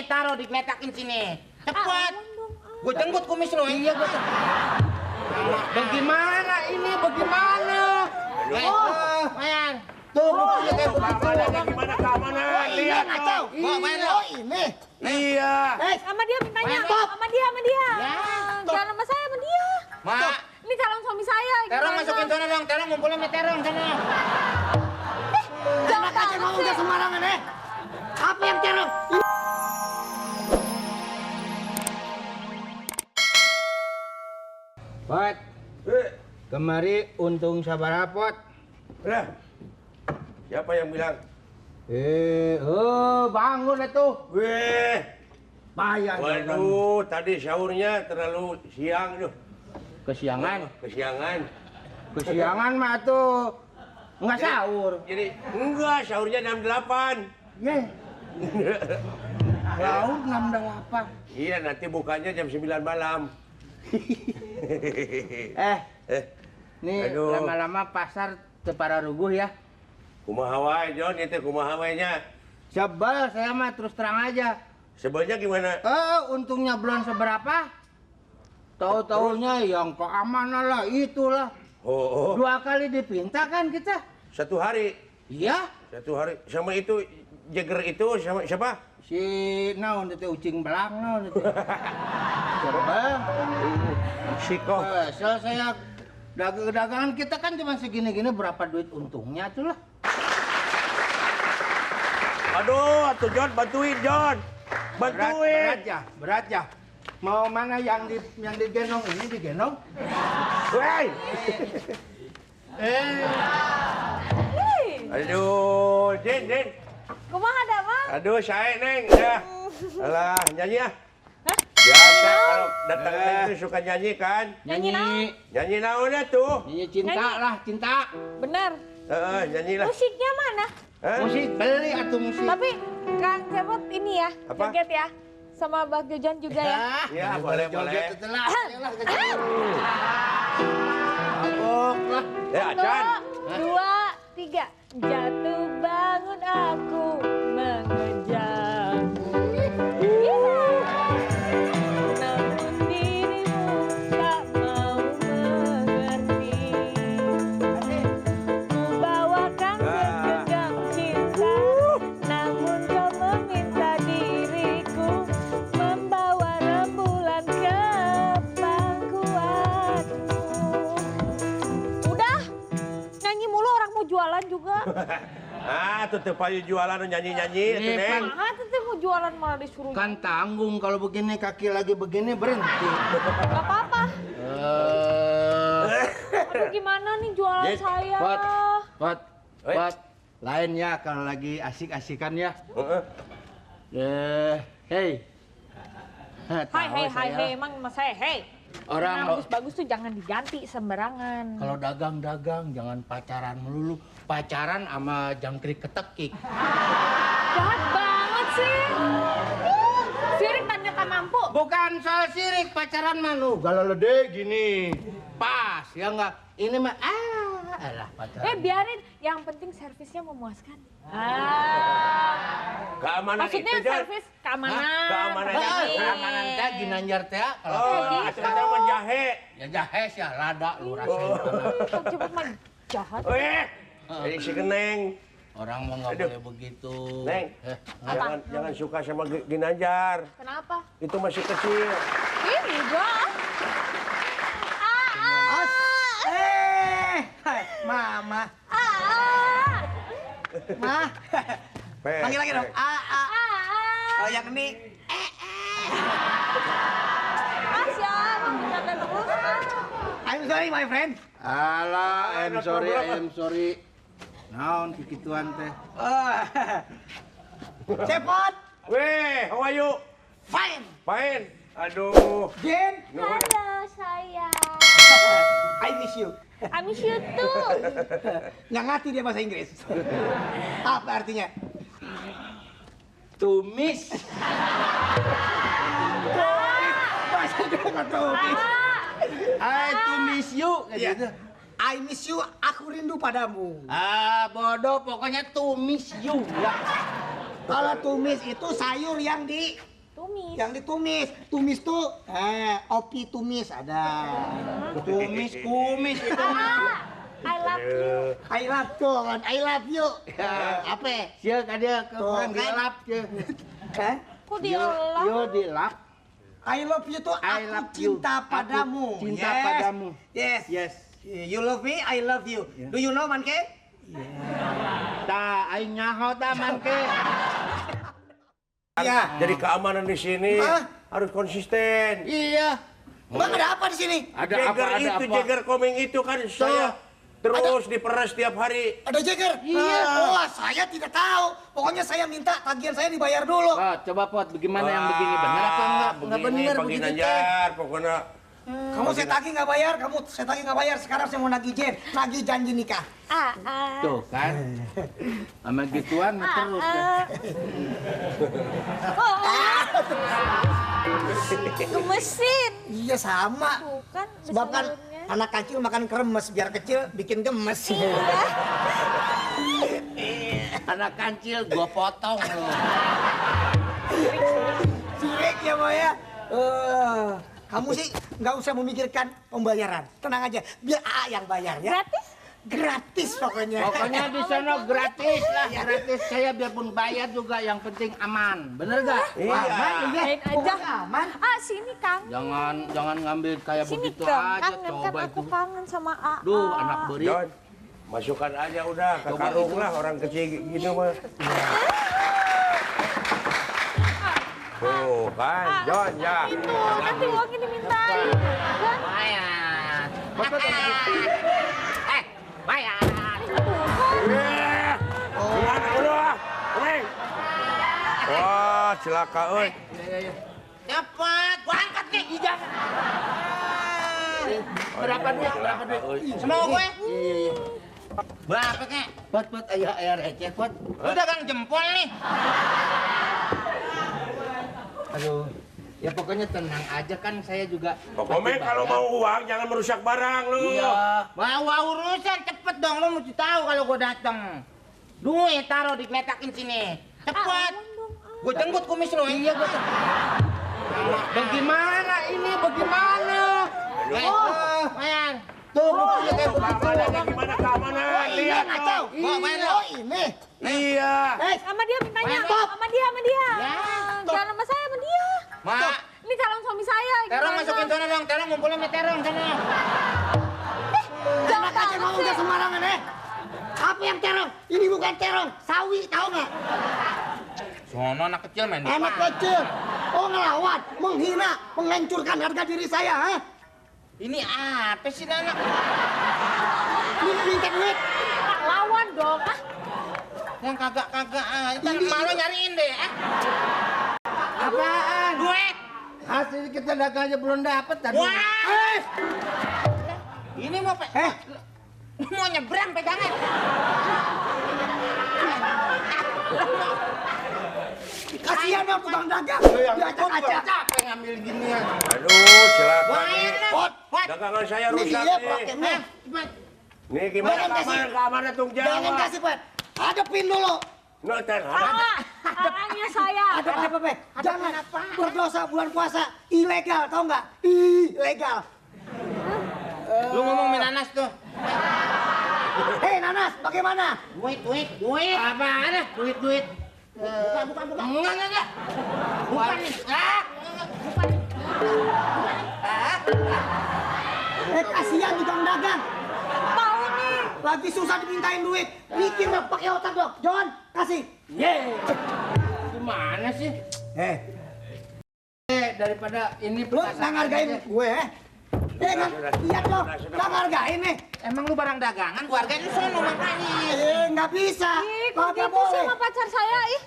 taruh digeletakin sini. Cepat. Gue jemput kumis lo. Iya, gue. Bagaimana ini? Bagaimana? Mayan. Tuh, buktinya kayak begitu. Gimana keamanan? Lihat tuh. Oh, ini. Iya. Sama dia mintanya. Sama dia. Jangan sama saya, sama dia. Mak. Ini calon suami saya. Terong masukin sana dong. Terong ngumpulin sama terong sana. Jangan aja ngomong udah sembarangan Apa yang terong? Pot. Kemari untung sabar pot. Udah. Siapa yang bilang? Bangun atuh. Weh. Payah. Waduh, tadi sahurnya terlalu siang tuh. Kesiangan. Kesiangan Mah tuh. Enggak sahur. Jadi enggak, sahurnya jam 8. Ye. Sahur 6:08. Iya, nanti bukanya jam 9 malam. Nih Aduh. lama-lama pasar tepara ruguh ya. Kumaha wae, Jon, itu kumaha wae-nya. Sebel saya mah terus terang aja. Sebelnya gimana? Untungnya belum seberapa. Tahu-taunya yang keamanan lah itulah. Oh. 2 kali dipinta kan kita. 1 hari. Iya. 1 hari. Sama itu Jagger itu sama siapa? Si naon teh ucing belang naon teh. Coba. Siko. Saya dagangan kita kan cuma segini-gini berapa duit untungnya tuh lah. Aduh, atuh Jon, bantuin Jon. Bantuin. Berat ya. Mau mana yang digendong ini digendong? Woi. Aduh, Din. Kumaha ada, Bang? Aduh, saya Neng. Ya. Alah, nyanyi ya. Biasa kalau datang itu suka nyanyi kan? Nyanyi. Nyanyi naon tuh? Nyanyi cinta lah, cinta. Bener. Nyanyi lah. Musiknya mana? Musik beli atau musik. Tapi Kang Cepot ini ya, Apa? joget ya. Sama Bang Jojon juga ya. Ya, boleh. Joget setelah. Mabok lah. Acan. 1, 2, 3. Jatuh bangun aku mengejarmu. Namun dirimu tak mau mengerti. Ku bawakan segenggam cinta, namun kau meminta diriku membawa rembulan ke pangkuanmu. Udah, nyanyi mulu orang mau jualan juga. Tutup aja jualan nyanyi-nyanyi itu, Neng. Ah, teteh mau jualan malah disuruh. Kan tanggung kalau begini kaki lagi begini berhenti. Gak apa-apa. Aduh gimana nih jualan saya? Pot. Lain ya kalau lagi asik-asikan ya. Hei. Hai, emang mas saya, hei. Orang bagus-bagus tuh jangan diganti sembarangan. kalau dagang jangan pacaran melulu. Pacaran sama jangkrik ketekik. Jahat banget sih. Sirik ternyata mampu. Bukan soal sirik, pacaran mah lu galau-lede gini. Pas, ya enggak? Ini mah alah pacaran. Biarin, yang penting servisnya memuaskan. Keamanan Maksudnya itu, Jon. servis keamanan. Keamanan. Keamanan teh ginanjar teh kalau Asal sama jahe. ya jahe sih rada lu rasain kana. Cepet mah jahat. Jadi si Neng. Orang mau nggak boleh begitu. Neng, jangan suka sama Ginanjar. Kenapa? Itu masih kecil. Ini enggak. Mama. Ma, panggil lagi dong. Kalau yang ini, Asya, bercanda terus. I'm sorry my friend. Alah, I'm sorry. Naon kikituan teh? Cepot, Weh, how are you? fine. Fine. Aduh. Jen, Halo sayang. I miss you. I miss you too. Nggak ngerti dia bahasa Inggris. Apa artinya? Tumis. Bahasa Inggris nggak tumis. To miss you Iya. gitu. I miss you, aku rindu padamu. Bodoh, pokoknya to miss you ya. Kalau tumis itu sayur yang di ditumis. Yang ditumis. Tumis tuh opi tumis ada. Tumis, kumis itu. I love you. I love you kan. I love you. Apa? Sia kada ke Tuh, orang kan? dilap cia. Hah? Kok dilap? Yo dilap. I love you tuh I aku love you. cinta Aku padamu. cinta Yes. padamu. Yes. Yes. You love me, I love you. Do you know Manke? Ta aing nyaho ta mangke. Iya. Jadi keamanan di sini Hah? harus konsisten. Iya. Bang ada apa di sini? Ada apa? Jeger Ada itu, apa? jeger komeng itu kan saya terus diperas tiap hari. Ada Jagger? Iya. Wah, saya tidak tahu. Pokoknya saya minta tagihan saya dibayar dulu. Coba Pot, bagaimana yang begini benar apa enggak? Enggak benar begitu teh. Nanjar, pokoknya. Kamu saya tagih nggak bayar, kamu saya tagih nggak bayar. Sekarang saya mau nagih nagih janji nikah. Tuh kan. Sama gituan mah terus deh. Gemesin. Iya sama. Bukan. Sebab kan sebenarnya. anak kecil makan kremes biar kecil bikin gemes. Anak kancil gua potong lu. Sirik ya Boy ya. Kamu sih nggak usah memikirkan pembayaran. Tenang aja, biar AA yang bayar ya. Gratis? Gratis pokoknya. Pokoknya di sana gratis lah, gratis. Saya biarpun bayar juga yang penting aman. Bener gak? Iya. Main aja. Aman. Sini Kang. Jangan ngambil kayak Sini begitu dong, aja. kan Coba aku itu. kangen sama AA. Duh, anak beri. John, masukkan aja udah ke Coba karung itu. lah orang kecil gitu mah. Tuh kan, John ya. Itu, nanti uangnya dimintain. Kan? Bayar. Betul bayar. Gimana udah? Komeng. Wah, celaka euy. Cepat, gua angkat nih, jangan. Berapa duit? Berapa duit? Semua gue? Iya. Berapa kek? Pot, ayo receh, Pot. Udah kan jempol nih. Aduh, ya pokoknya tenang aja kan saya juga. Komeng kalau mau uang jangan merusak barang lu. Iya. Bawa urusan cepet dong, lo mesti tahu kalau gua datang. Duit taruh dikeletakin sini. Cepet. Gua jemput kumis lo. Iya gua. Bagaimana ini? Bagaimana? Mayan. Tuh, buktinya kayak begitu. Gimana keamanan? Lihat Kacau. tuh. Bawa main lo. Oh ini. Iya. Sama dia mintanya. Stop. Sama dia. Ya. Jangan sama saya, sama dia. Ma, Ini calon suami saya. Terong gimana? masukin sana dong. Terong ngumpulin sama Terong sana. Enak aja ngomong udah sembarangan Apa yang terong? Ini bukan terong, sawi tahu nggak? Sono anak kecil main di Anak depan. kecil. Oh ngelawan, menghina, menghancurkan harga diri saya, ha? Ini apa sih anak? Minta duit. Lawan dong. Yang kagak ntar malu nyariin deh. Apaan? Duit. Hasil kita dagang aja belum dapet tadi. Wah. Ini mau mau nyebrang pegangan. Kasihan dong tukang dagang. Diajak aja. Capek ngambil ginian. Aduh, celaka nih. Pot, Dagangan saya ini rusak dia nih. prokesnya. Nih gimana Jangan kasih. keamanan tung Jangan jawab. kasih, Pak. Hadapin dulu. Noten. Orangnya saya. Ada apa, Pak? Jangan berdosa bulan puasa. Ilegal, tau nggak? Ilegal. Lu ngomong Nanas tuh. Hei, Nanas, bagaimana? Duit. Apaan? Duit. Bukan. Enggak. Bukan nih. Kasihan tukang dagang. Tahu nih. Lagi susah dimintain duit. Mikir dong, pakai otak dong. John, kasih. Gimana sih? Daripada ini Lu nggak ngargain gue, lihat lo, nggak ngargain nih. Emang lu barang dagangan, gua hargain lu sono makanya. Nggak bisa. Kok Kagak gitu boleh. sama pacar saya, ih.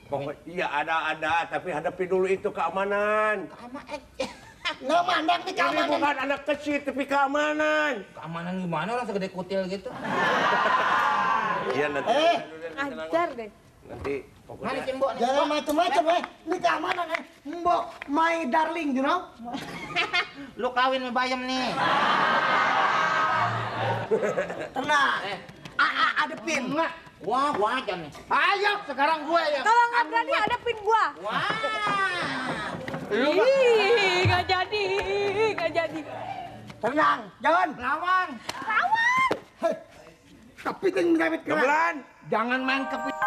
Pokok iya ada, tapi hadapi dulu itu keamanan. Nggak mandang nih Ini keamanan. bukan anak kecil, tapi keamanan. Keamanan gimana orang segede kutil gitu? Iya nanti. Ajar deh. Nanti Mana pokoknya. Cimbo nih? Jangan macem-macem, Ini keamanan, Mbok, my darling, you know? Lu kawin sama Bayam nih. Tenang. Adepin. Enggak. Wah, gua aja nih. Ayo, sekarang gue ya. Kalau nggak berani hadapin gua. Wah. Ih, nggak jadi, nggak jadi. Tenang, jangan. Lawan. Lawan. Kepiting David keren. Gemelan. Jangan main kepiting.